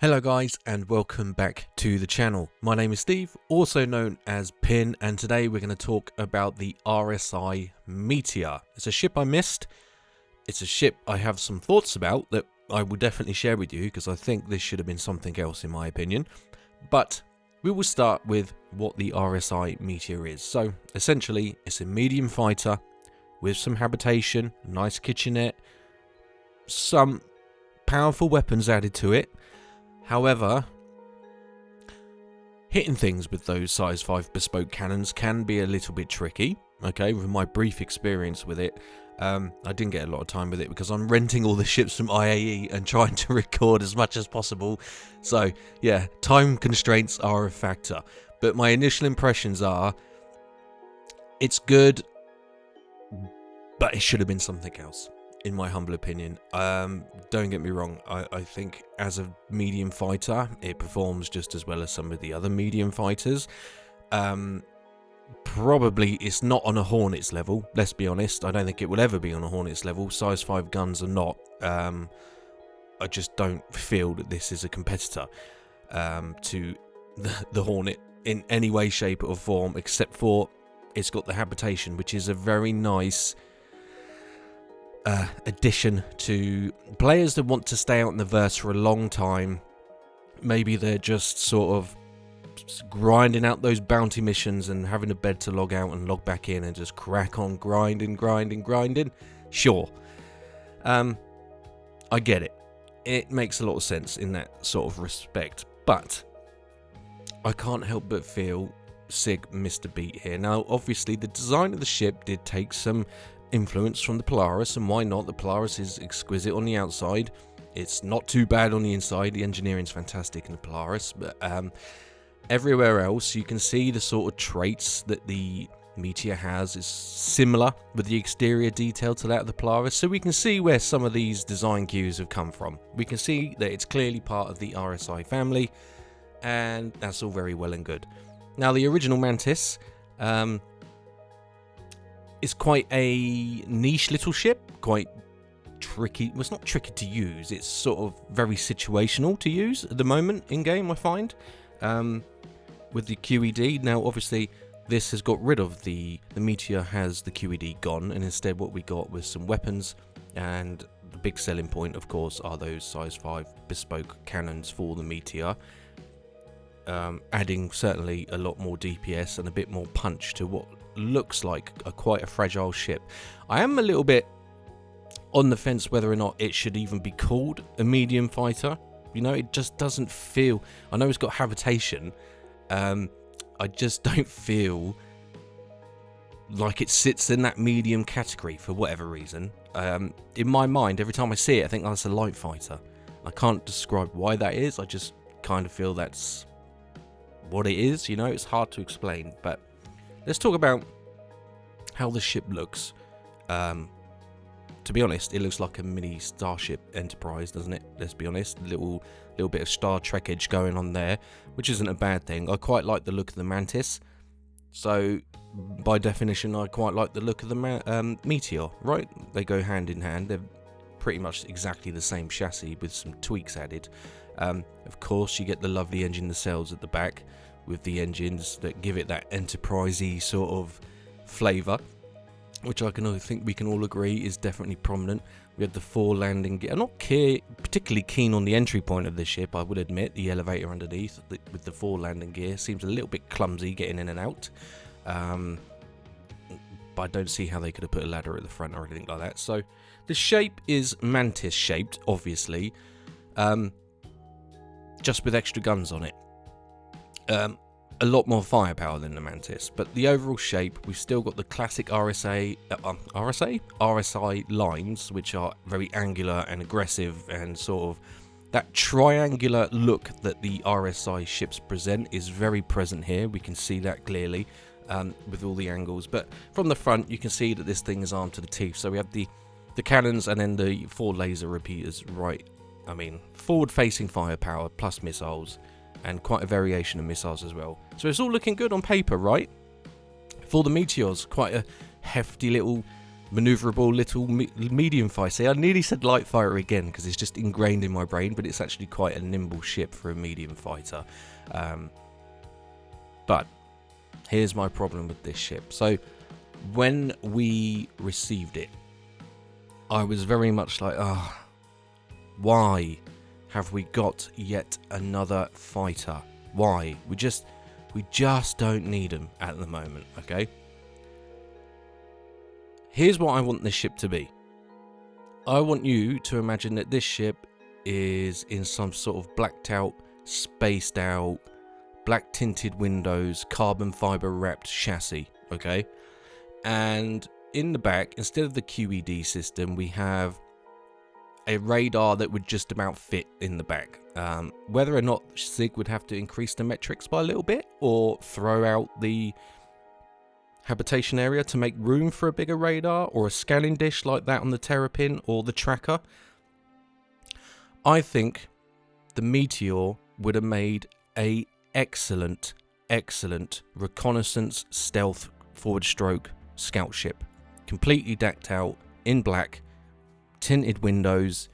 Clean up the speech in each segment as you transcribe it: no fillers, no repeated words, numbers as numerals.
Hello guys and welcome back to the channel. My name is Steve, also known as Pin, and today we're going to talk about the RSI Meteor. It's a ship I missed. It's a ship I have some thoughts about that I will definitely share with you because I think this should have been something else in my opinion. But we will start with what the RSI Meteor is. So essentially it's a medium fighter with some habitation, a nice kitchenette, some powerful weapons added to it. However, hitting things with those size 5 bespoke cannons can be a little bit tricky. Okay, with my brief experience with it, I didn't get a lot of time with it because I'm renting all the ships from IAE and trying to record as much as possible. So yeah, time constraints are a factor. But my initial impressions are, it's good, but it should have been something else. In my humble opinion. Don't get me wrong, I think as a medium fighter it performs just as well as some of the other medium fighters. Probably it's not on a Hornets level, let's be honest. I don't think it will ever be on a Hornets level. Size 5 guns are not. I just don't feel that this is a competitor to the Hornet in any way, shape or form, except for it's got the habitation, which is a very nice addition to players that want to stay out in the verse for a long time. Maybe they're just sort of grinding out those bounty missions and having a bed to log out and log back in and just crack on grinding. Sure, I get it. It makes a lot of sense in that sort of respect, but I can't help but feel Sig missed a beat here. Now obviously the design of the ship did take some influence from the Polaris, and why not? The Polaris is exquisite on the outside, it's not too bad on the inside. The engineering's fantastic in the Polaris, but everywhere else you can see the sort of traits that the Meteor has is similar with the exterior detail to that of the Polaris, so we can see where some of these design cues have come from. We can see that it's clearly part of the RSI family, and that's all very well and good. Now the original Mantis, it's quite a niche little ship, quite tricky. Well, it's not tricky to use, it's sort of very situational to use at the moment in game, I find, with the QED. Now obviously this has got rid of the Meteor has the QED gone, and instead what we got was some weapons, and the big selling point of course are those size 5 bespoke cannons for the Meteor, adding certainly a lot more DPS and a bit more punch to what looks like quite a fragile ship. I am a little bit on the fence whether or not it should even be called a medium fighter. You know, it just doesn't feel, I know it's got habitation, I just don't feel like it sits in that medium category for whatever reason. In my mind, every time I see it I think, oh, that's a light fighter. I can't describe why that is, I just kind of feel that's what it is, you know. It's hard to explain, but let's talk about how the ship looks. To be honest, it looks like a mini Starship Enterprise, doesn't it? Let's be honest, little bit of Star Trek edge going on there, which isn't a bad thing. I quite like the look of the Mantis, so by definition I quite like the look of the Meteor, right? They go hand in hand. They're pretty much exactly the same chassis with some tweaks added. Of course you get the lovely engine nacelles at the back with the engines that give it that enterprisey sort of flavour, which I think we can all agree is definitely prominent. We have the 4 landing gear. I'm not particularly keen on the entry point of this ship, I would admit. The elevator underneath with the 4 landing gear seems a little bit clumsy getting in and out, but I don't see how they could have put a ladder at the front or anything like that. So the shape is Mantis shaped, obviously, just with extra guns on it. A lot more firepower than the Mantis, but the overall shape, we've still got the classic RSI lines, which are very angular and aggressive, and sort of that triangular look that the RSI ships present is very present here. We can see that clearly with all the angles, but from the front you can see that this thing is armed to the teeth. So we have the cannons and then the 4 laser repeaters, right? I mean, forward facing firepower plus missiles, and quite a variation of missiles as well. So it's all looking good on paper, right? For the Meteors, quite a hefty little maneuverable little medium fighter. See, I nearly said light fighter again because it's just ingrained in my brain, but it's actually quite a nimble ship for a medium fighter. But here's my problem with this ship. So when we received it, I was very much like, why have we got yet another fighter? Why? We just don't need them at the moment, okay? Here's what I want this ship to be. I want you to imagine that this ship is in some sort of blacked out, spaced out, black tinted windows, carbon fiber wrapped chassis, okay? And in the back, instead of the QED system, we have a radar that would just about fit in the back. Whether or not SIG would have to increase the metrics by a little bit or throw out the habitation area to make room for a bigger radar or a scanning dish like that on the Terrapin or the tracker, I think the Meteor would have made a excellent reconnaissance stealth forward stroke scout ship, completely decked out in black, tinted windows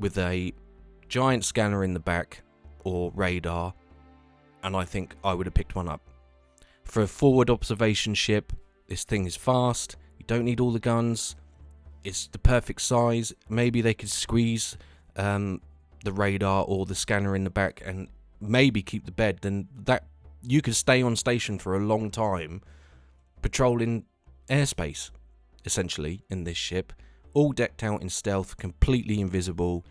with a giant scanner in the back or radar, and I think I would have picked one up. For a forward observation ship, this thing is fast, you don't need all the guns, it's the perfect size. Maybe they could squeeze the radar or the scanner in the back and maybe keep the bed, then that you could stay on station for a long time patrolling airspace, essentially, in this ship, all decked out in stealth, completely invisible,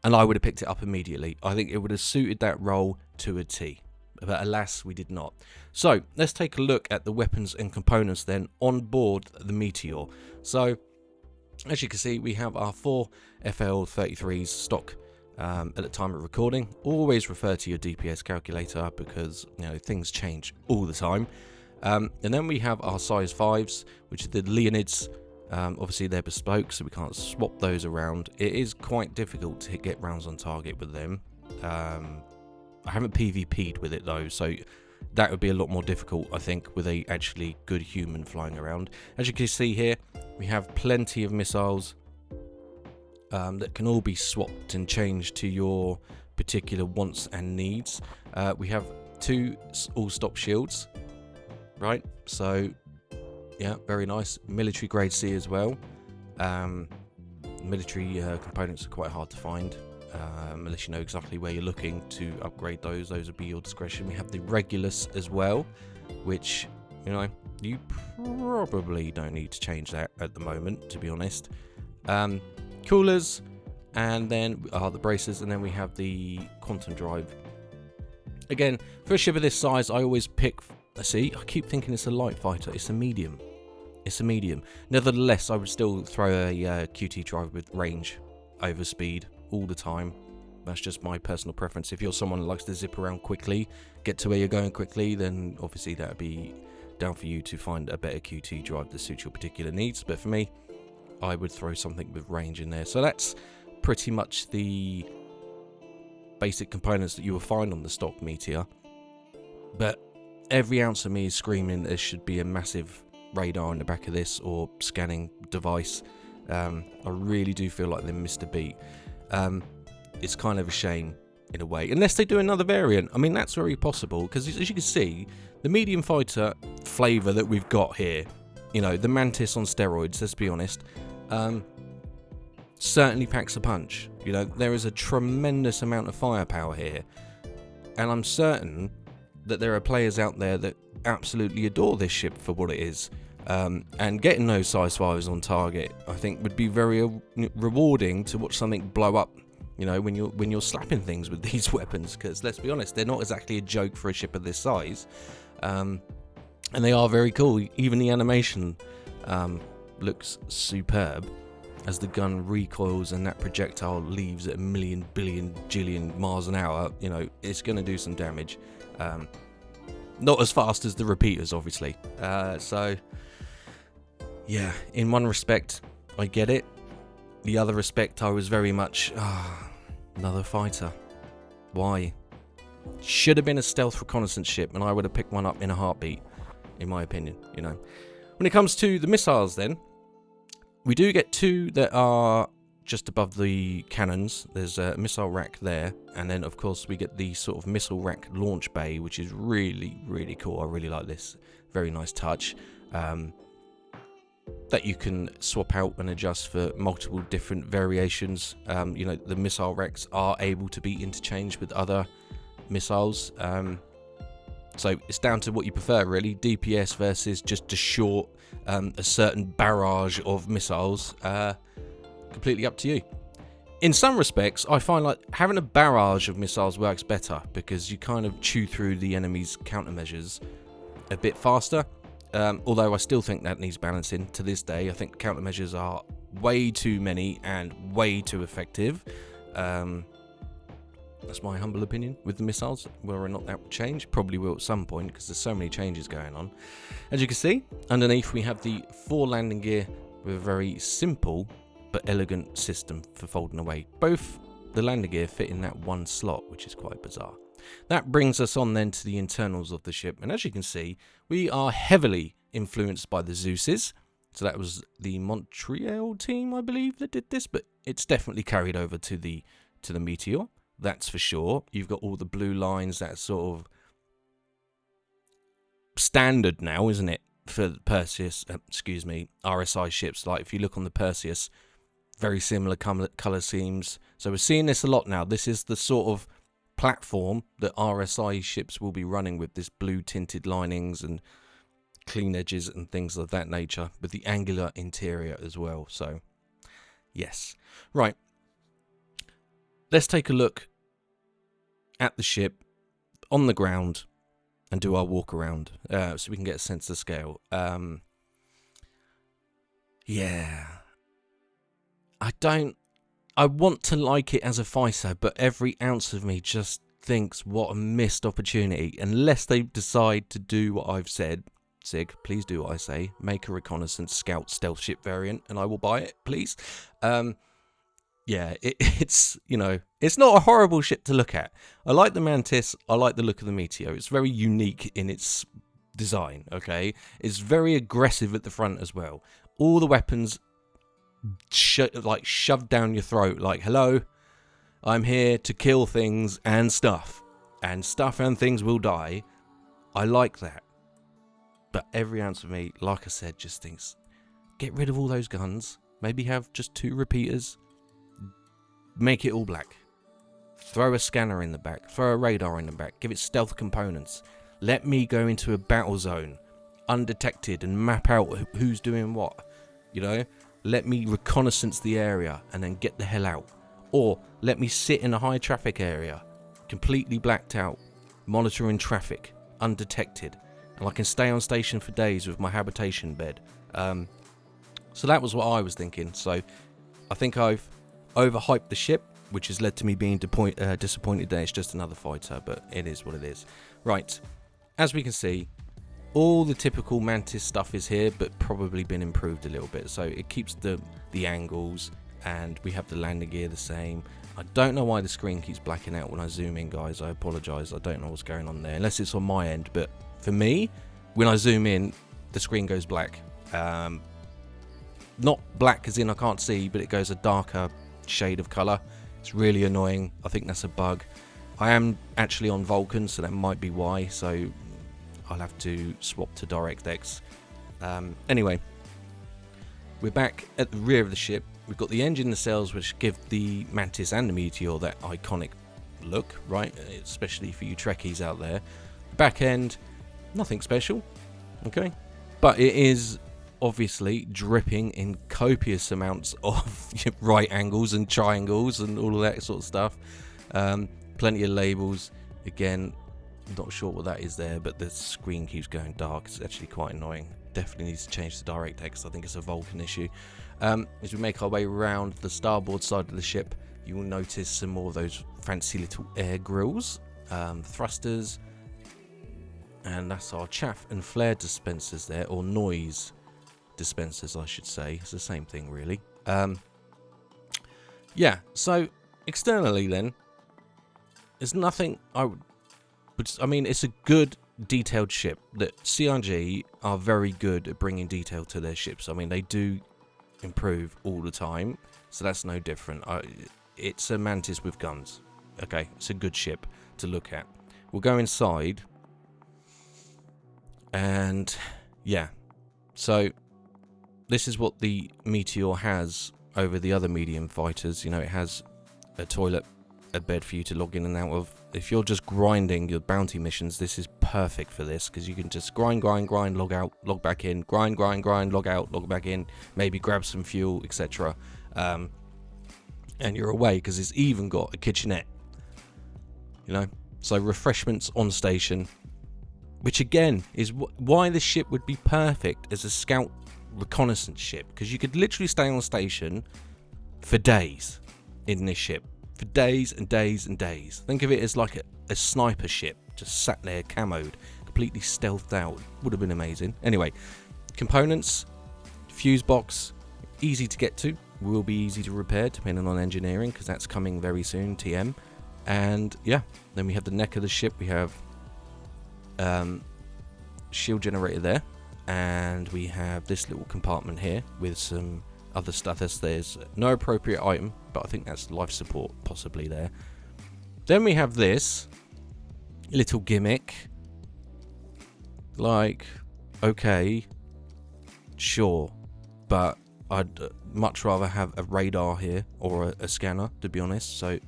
and I would have picked it up immediately. I think it would have suited that role to a T, but alas, we did not. So let's take a look at the weapons and components then on board the Meteor. So as you can see, we have our 4 FL33s stock at the time of recording. Always refer to your DPS calculator because, you know, things change all the time. And then we have our size 5s, which are the Leonids. Obviously they're bespoke, so we can't swap those around. It is quite difficult to get rounds on target with them. I haven't PvP'd with it though, so that would be a lot more difficult, I think, with a actually good human flying around. As you can see here, we have plenty of missiles that can all be swapped and changed to your particular wants and needs. We have 2 all-stop shields, right? So yeah, very nice. Military grade C as well. Military components are quite hard to find, unless you know exactly where you're looking to upgrade those. Those would be your discretion. We have the Regulus as well, which, you know, you probably don't need to change that at the moment, to be honest. Coolers, and then the bracers, and then we have the quantum drive. Again, for a ship of this size, I always pick. See, I keep thinking it's a light fighter. It's a medium. It's a medium. Nevertheless, I would still throw a QT drive with range over speed all the time. That's just my personal preference. If you're someone who likes to zip around quickly, get to where you're going quickly, then obviously that would be down for you to find a better QT drive that suits your particular needs. But for me, I would throw something with range in there. So that's pretty much the basic components that you will find on the stock Meteor. But every ounce of me is screaming there should be a massive radar in the back of this or scanning device. I really do feel like they missed a beat. It's kind of a shame in a way, unless they do another variant. I mean, that's very possible, because as you can see, the medium fighter flavour that we've got here, you know, the Mantis on steroids, let's be honest, certainly packs a punch. You know, there is a tremendous amount of firepower here, and I'm certain that there are players out there that absolutely adore this ship for what it is. And getting those size 5s on target, I think, would be very rewarding to watch something blow up, you know, when you're slapping things with these weapons, because let's be honest, they're not exactly a joke for a ship of this size. And they are very cool. Even the animation looks superb as the gun recoils and that projectile leaves at a million, billion, jillion miles an hour. You know, it's going to do some damage. Not as fast as the repeaters, obviously. So, yeah, in one respect, I get it. The other respect, I was very much, another fighter. Why? Should have been a stealth reconnaissance ship, and I would have picked one up in a heartbeat, in my opinion, you know. When it comes to the missiles, then, We do get two that are just above the cannons. There's a missile rack there, and then of course we get the sort of missile rack launch bay, which is really, really cool. I really like this. Very nice touch. That you can swap out and adjust for multiple different variations. You know, the missile racks are able to be interchanged with other missiles. So it's down to what you prefer, really. DPS versus just a short, a certain barrage of missiles. Completely up to you. In some respects, I find like having a barrage of missiles works better because you kind of chew through the enemy's countermeasures a bit faster. Although I still think that needs balancing to this day. I think countermeasures are way too many and way too effective. That's my humble opinion with the missiles. Whether or not that will change, probably will at some point because there's so many changes going on. As you can see, underneath we have the 4 landing gear with a very simple but elegant system for folding away. Both the landing gear fit in that one slot, which is quite bizarre. That brings us on then to the internals of the ship, and as you can see, we are heavily influenced by the Zeuses. So that was the Montreal team, I believe, that did this, but it's definitely carried over to the Meteor. That's for sure. You've got all the blue lines. That's sort of standard now, isn't it, for Perseus? RSI ships. Like if you look on the Perseus, very similar color schemes. So we're seeing this a lot now. This is the sort of platform that RSI ships will be running with, this blue tinted linings and clean edges and things of that nature, with the angular interior as well. So yes, right. Let's take a look at the ship on the ground and do our walk around so we can get a sense of scale. Yeah. I want to like it as a fighter, but every ounce of me just thinks what a missed opportunity. Unless they decide to do what I've said. Sig, please do what I say. Make a reconnaissance scout stealth ship variant and I will buy it, please. Yeah, it's, you know, it's not a horrible ship to look at. I like the Mantis. I like the look of the Meteor. It's very unique in its design, okay? It's very aggressive at the front as well. All the weapons shoved down your throat like, hello, I'm here to kill things and stuff. And stuff and things will die. I like that. But every ounce of me, like I said, just thinks, get rid of all those guns. Maybe have just 2 repeaters. Make it all black. Throw a scanner in the back. Throw a radar in the back. Give it stealth components. Let me go into a battle zone undetected and map out who's doing what. You know? Let me reconnaissance the area and then get the hell out. Or let me sit in a high traffic area, completely blacked out, monitoring traffic, undetected. And I can stay on station for days with my habitation bed. So that was what I was thinking. So I think I've overhyped the ship, which has led to me being disappointed that it's just another fighter, but it is what it is. Right, as we can see, all the typical Mantis stuff is here, but probably been improved a little bit. So it keeps the angles, and we have the landing gear the same. I don't know why the screen keeps blacking out when I zoom in, guys. I apologise. I don't know what's going on there, unless it's on my end. But for me, when I zoom in, the screen goes black. Not black as in I can't see, but it goes a darker shade of colour. It's really annoying. I think that's a bug. I am actually on Vulcan, so that might be why. So I'll have to swap to DirectX. Anyway, we're back at the rear of the ship. We've got the engine nacelles, which give the Mantis and the Meteor that iconic look, right? Especially for you Trekkies out there. The back end, nothing special, okay? But it is obviously dripping in copious amounts of right angles and triangles and all of that sort of stuff. Plenty of labels. Again, not sure what that is there, but the screen keeps going dark. It's actually quite annoying. Definitely needs to change to DirectX. I think it's a Vulcan issue. As we make our way around the starboard side of the ship, you will notice some more of those fancy little air grills, thrusters, and that's our chaff and flare dispensers there, or noise dispensers, I should say. It's the same thing, really. Yeah, so externally then, there's nothing I mean, it's a good detailed ship. That CRG are very good at bringing detail to their ships. I mean, they do improve all the time, so that's no different. It's a Mantis with guns. Okay, it's a good ship to look at. We'll go inside, and yeah, so this is what the Meteor has over the other medium fighters. You know, it has a toilet, a bed for you to log in and out of. If you're just grinding your bounty missions, this is perfect for this, because you can just grind, log out, log back in, grind, log out, log back in, maybe grab some fuel, etc. And you're away, because it's even got a kitchenette. You know, so refreshments on station, which again is why this ship would be perfect as a scout reconnaissance ship, because you could literally stay on station for days in this ship. For days and days and days. Think of it as like a sniper ship, just sat there camoed, completely stealthed out. Would have been amazing. Anyway, components, fuse box, easy to get to, will be easy to repair depending on engineering, because that's coming very soon, TM. And yeah, then we have the neck of the ship. We have shield generator there, and we have this little compartment here with some other stuff. There's no appropriate item, but I think that's life support possibly there. Then we have this little gimmick, like, okay, sure, but I'd much rather have a radar here or a scanner, to be honest. So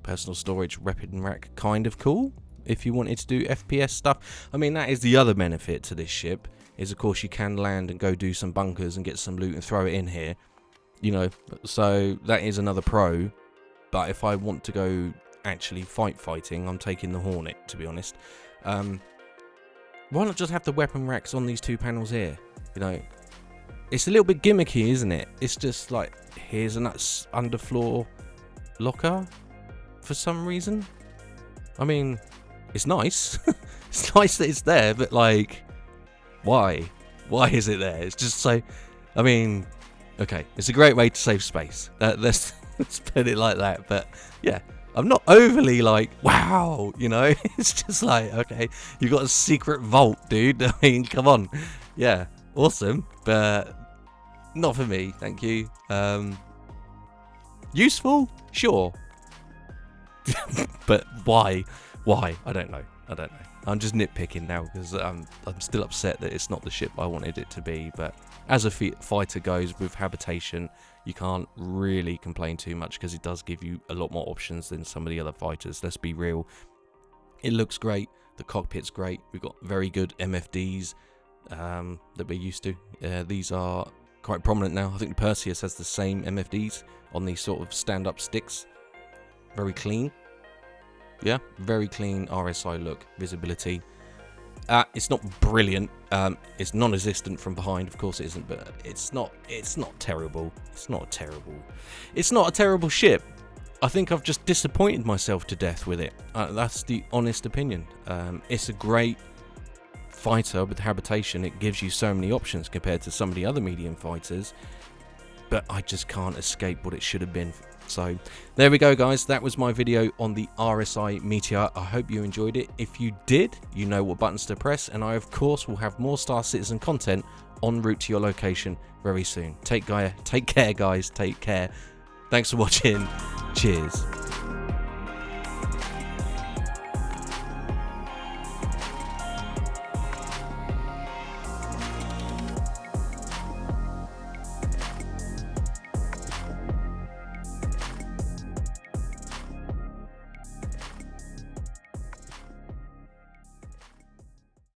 personal storage, weapon rack, kind of cool if you wanted to do FPS stuff. I mean, that is the other benefit to this ship, is of course you can land and go do some bunkers and get some loot and throw it in here, you know, so that is another pro. But if I want to go actually fighting, I'm taking the Hornet, to be honest. Why not just have the weapon racks on these two panels here? You know, it's a little bit gimmicky, isn't it? It's just like, here's a underfloor locker for some reason. I mean, it's nice. It's nice that it's there, but like, why is it there? It's just so, I mean, okay, it's a great way to save space, let's put it like that. But yeah, I'm not overly like, wow, you know. It's just like, okay, you got a secret vault, dude. I mean, come on. Yeah, awesome, but not for me, thank you. Useful, sure. But why I don't know. I'm just nitpicking now, because I'm still upset that it's not the ship I wanted it to be. But as a fighter goes with habitation, you can't really complain too much, because it does give you a lot more options than some of the other fighters. Let's be real. It looks great. The cockpit's great. We've got very good MFDs that we're used to. These are quite prominent now. I think the Perseus has the same MFDs on these sort of stand-up sticks. Very clean. Yeah, very clean RSI look, visibility. It's not brilliant. It's non-existent from behind, of course it isn't, but it's not terrible. It's not a terrible ship. I think I've just disappointed myself to death with it. That's the honest opinion. It's a great fighter with habitation. It gives you so many options compared to some of the other medium fighters, but I just can't escape what it should have been. So there we go, guys. That was my video on the RSI Meteor. I hope you enjoyed it. If you did, you know what buttons to press, and I of course will have more Star Citizen content en route to your location very soon. Take care, guys. Take care. Thanks for watching. Cheers.